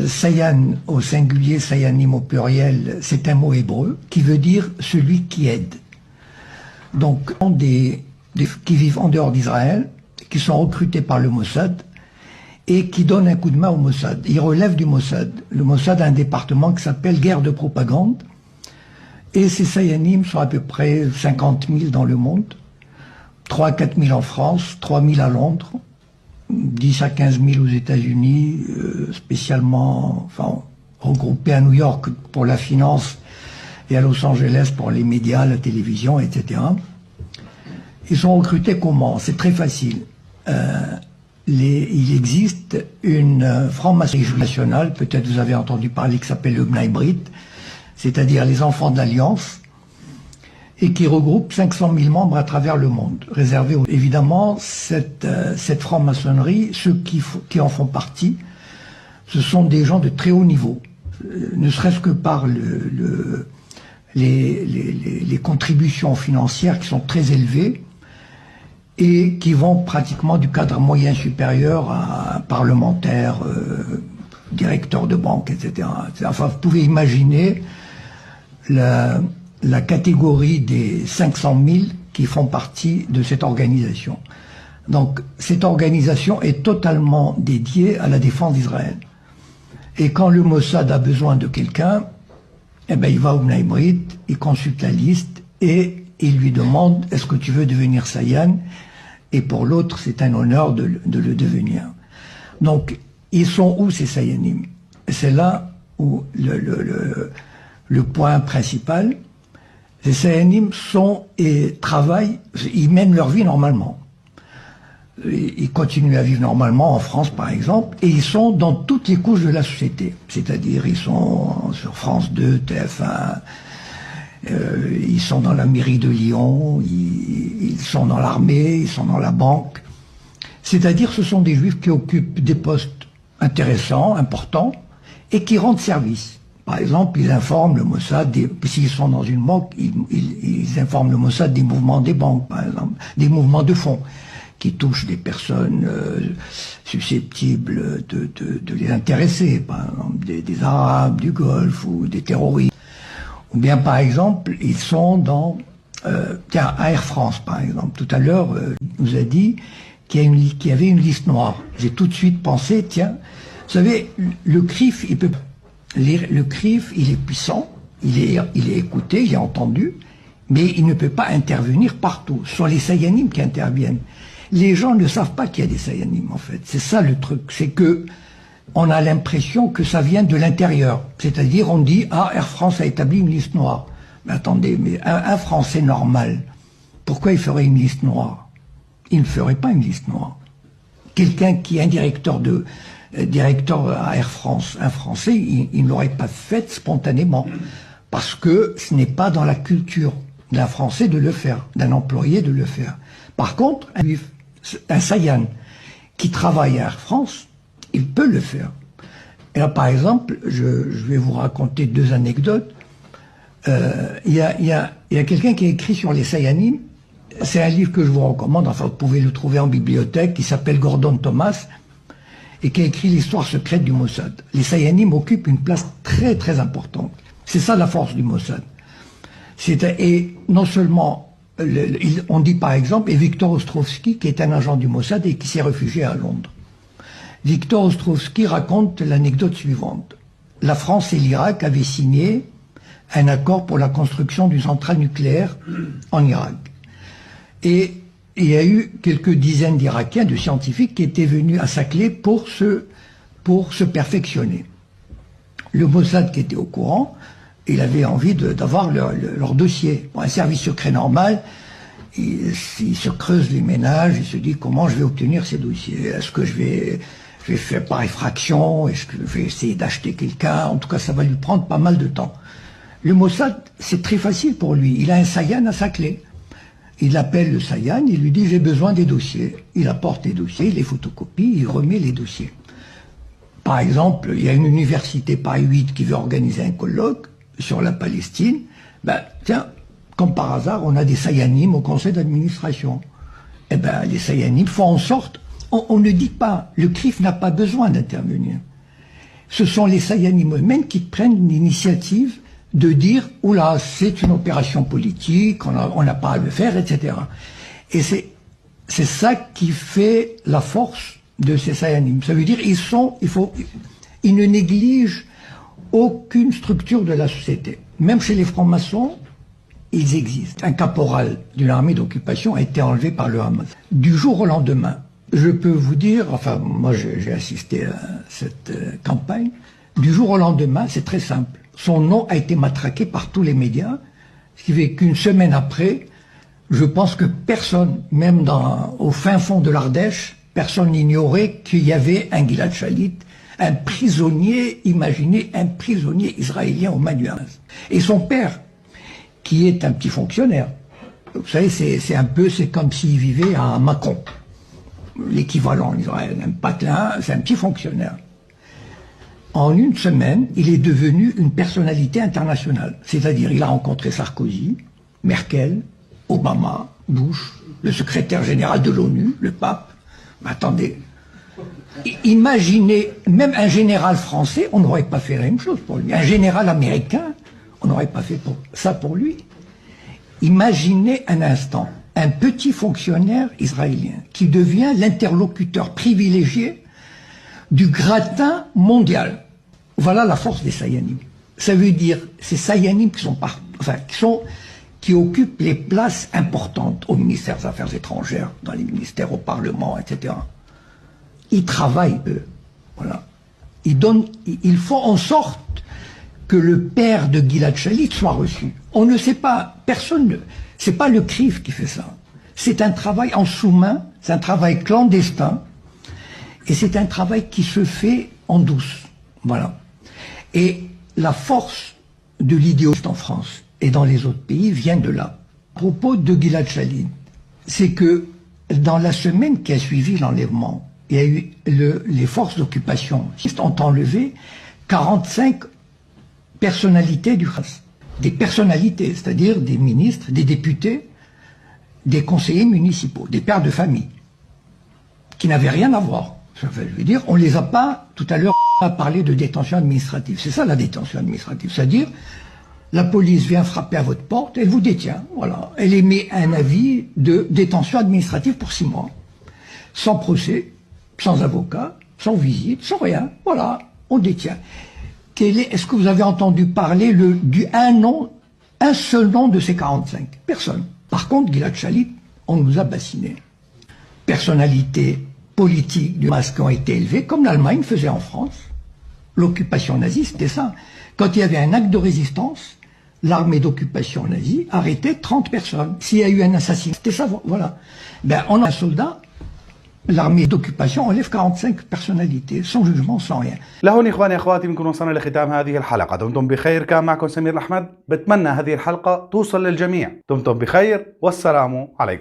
Sayan au singulier, Sayanim au pluriel, c'est un mot hébreu qui veut dire celui qui aide. Donc, qui vivent en dehors d'Israël, qui sont recrutés par le Mossad et qui donnent un coup de main au Mossad. Ils relèvent du Mossad. Le Mossad a un département qui s'appelle guerre de propagande. Et ces Sayanim sont à peu près 50 000 dans le monde, 3 à 4 000 en France, 3 000 à Londres, 10 à 15 000 aux États-Unis, spécialement, enfin, regroupés à New York pour la finance et à Los Angeles pour les médias, la télévision, etc. Ils sont recrutés comment? C'est très facile. Il existe une franc-maçonnerie nationale, peut-être vous avez entendu parler, qui s'appelle le Bnei Brit, c'est-à-dire les enfants de l'Alliance, et qui regroupe 500 000 membres à travers le monde, réservés évidemment cette franc-maçonnerie, ceux qui en font partie, ce sont des gens de très haut niveau, ne serait-ce que par les contributions financières qui sont très élevées et qui vont pratiquement du cadre moyen supérieur à un parlementaire, directeur de banque, etc. Enfin, vous pouvez imaginer la catégorie des 500 000 qui font partie de cette organisation. Donc, cette organisation est totalement dédiée à la défense d'Israël. Et quand le Mossad a besoin de quelqu'un, eh ben, il va au Bnei Brit, il consulte la liste et il lui demande « Est-ce que tu veux devenir Sayan ?» Et pour l'autre, c'est un honneur de le devenir. Donc, ils sont où ces Sayanim? C'est là où le point principal. Les Sayanim sont et travaillent, ils mènent leur vie normalement. Ils continuent à vivre normalement en France, par exemple, et ils sont dans toutes les couches de la société. C'est-à-dire, ils sont sur France 2, TF1, ils sont dans la mairie de Lyon, ils sont dans l'armée, ils sont dans la banque. C'est-à-dire, ce sont des Juifs qui occupent des postes intéressants, importants, et qui rendent service. Par exemple, ils informent le Mossad, s'ils sont dans une banque, ils informent le Mossad des mouvements des banques, par exemple, des mouvements de fonds, qui touchent des personnes susceptibles de les intéresser, par exemple des Arabes, du Golfe ou des terroristes. Ou bien, par exemple, ils sont dans... tiens, à Air France, par exemple. Tout à l'heure, nous a dit qu'il y avait une liste noire. J'ai tout de suite pensé, tiens, vous savez, le CRIF, le CRIF, il est puissant, il est écouté, il est entendu, mais il ne peut pas intervenir partout. Ce sont les Sayanim qui interviennent. Les gens ne savent pas qu'il y a des Sayanim, en fait. C'est ça le truc, c'est que on a l'impression que ça vient de l'intérieur. C'est-à-dire, on dit, ah, Air France a établi une liste noire. Mais attendez, mais un Français normal, pourquoi il ferait une liste noire? Il ne ferait pas une liste noire. Quelqu'un qui est un directeur à Air France, un Français, il ne l'aurait pas fait spontanément. Parce que ce n'est pas dans la culture d'un Français de le faire, d'un employé de le faire. Par contre, un Sayan qui travaille à Air France, il peut le faire. Et là, par exemple, je vais vous raconter 2 anecdotes. Il y a quelqu'un qui a écrit sur les Sayanim. C'est un livre que je vous recommande, enfin vous pouvez le trouver en bibliothèque, qui s'appelle Gordon Thomas, et qui a écrit l'histoire secrète du Mossad. Les Sayanim occupent une place très très importante. C'est ça la force du Mossad. Et non seulement, on dit par exemple, et Victor Ostrovsky, qui est un agent du Mossad et qui s'est réfugié à Londres. Victor Ostrovsky raconte l'anecdote suivante. La France et l'Irak avaient signé un accord pour la construction d'une centrale nucléaire en Irak. Et il y a eu quelques dizaines d'Irakiens, de scientifiques, qui étaient venus à Saclay pour se perfectionner. Le Mossad, qui était au courant, il avait envie d'avoir leur dossier. Pour un service secret normal, il se creuse les ménages, il se dit comment je vais obtenir ces dossiers. Est-ce que je vais faire par effraction? Est-ce que je vais essayer d'acheter quelqu'un? En tout cas, ça va lui prendre pas mal de temps. Le Mossad, c'est très facile pour lui. Il a un Sayan à Saclay. Il appelle le Sayan, il lui dit « j'ai besoin des dossiers ». Il apporte les dossiers, il les photocopie, il remet les dossiers. Par exemple, il y a une université Paris 8 qui veut organiser un colloque sur la Palestine. Ben, tiens, comme par hasard, on a des Sayanim au conseil d'administration. Eh ben, les Sayanim font en sorte, on ne dit pas, le CRIF n'a pas besoin d'intervenir. Ce sont les Sayanim eux-mêmes qui prennent l'initiative de dire « Oula, c'est une opération politique, on n'a pas à le faire, etc. » Et c'est ça qui fait la force de ces Sayanim. Ça veut dire ils ne négligent aucune structure de la société. Même chez les francs-maçons, ils existent. Un caporal d'une armée d'occupation a été enlevé par le Hamas. Du jour au lendemain, je peux vous dire, enfin moi j'ai assisté à cette campagne, du jour au lendemain, c'est très simple. Son nom a été matraqué par tous les médias, ce qui fait qu'une semaine après, je pense que personne, même au fin fond de l'Ardèche, personne n'ignorait qu'il y avait un Gilad Shalit, un prisonnier, imaginez, un prisonnier israélien au Hamas. Et son père, qui est un petit fonctionnaire, vous savez, c'est comme s'il vivait à Mâcon, l'équivalent en Israël, un patelin, c'est un petit fonctionnaire. En une semaine, il est devenu une personnalité internationale. C'est-à-dire, il a rencontré Sarkozy, Merkel, Obama, Bush, le secrétaire général de l'ONU, le pape. Mais attendez, imaginez, même un général français, on n'aurait pas fait la même chose pour lui. Un général américain, on n'aurait pas fait ça pour lui. Imaginez un instant, un petit fonctionnaire israélien qui devient l'interlocuteur privilégié du gratin mondial. Voilà la force des Sayanim. Ça veut dire, ces Sayanim qui occupent les places importantes au ministère des Affaires étrangères, dans les ministères, au Parlement, etc. Ils travaillent, eux. Voilà. Ils font en sorte que le père de Gilad Shalit soit reçu. On ne sait pas, c'est pas le CRIF qui fait ça. C'est un travail en sous-main, c'est un travail clandestin, et c'est un travail qui se fait en douce. Voilà. Et la force de l'idéologie en France et dans les autres pays vient de là. À propos de Gilad Shalit, c'est que dans la semaine qui a suivi l'enlèvement, il y a eu les forces d'occupation ont enlevé 45 personnalités du Hamas. Des personnalités, c'est-à-dire des ministres, des députés, des conseillers municipaux, des pères de famille, qui n'avaient rien à voir. Je veux dire, on les a pas, tout à l'heure, on a parlé de détention administrative. C'est ça la détention administrative, c'est-à-dire, la police vient frapper à votre porte, elle vous détient, voilà. Elle émet un avis de détention administrative pour 6 mois. Sans procès, sans avocat, sans visite, sans rien, voilà, on détient. Est-ce que vous avez entendu parler un seul nom de ces 45? Personne. Par contre, Gilad Shalit, on nous a bassinés. Personnalité politique du Hamas qui ont été élevées, comme l'Allemagne faisait en France. L'occupation nazie, c'était ça. Quand il y avait un acte de résistance, l'armée d'occupation nazie arrêtait 30 personnes. S'il y a eu un assassinat, c'était ça, voilà. Ben, on a un soldat, l'armée d'occupation enlève 45 personnalités, sans jugement, sans rien. لهون إخواني أخواتي بنكون وصلنا لختام هذه الحلقة. دمتم بخير، كان معكم سمير الأحمد. بتمنى هذه الحلقة توصل للجميع. دمتم بخير والسلام عليكم.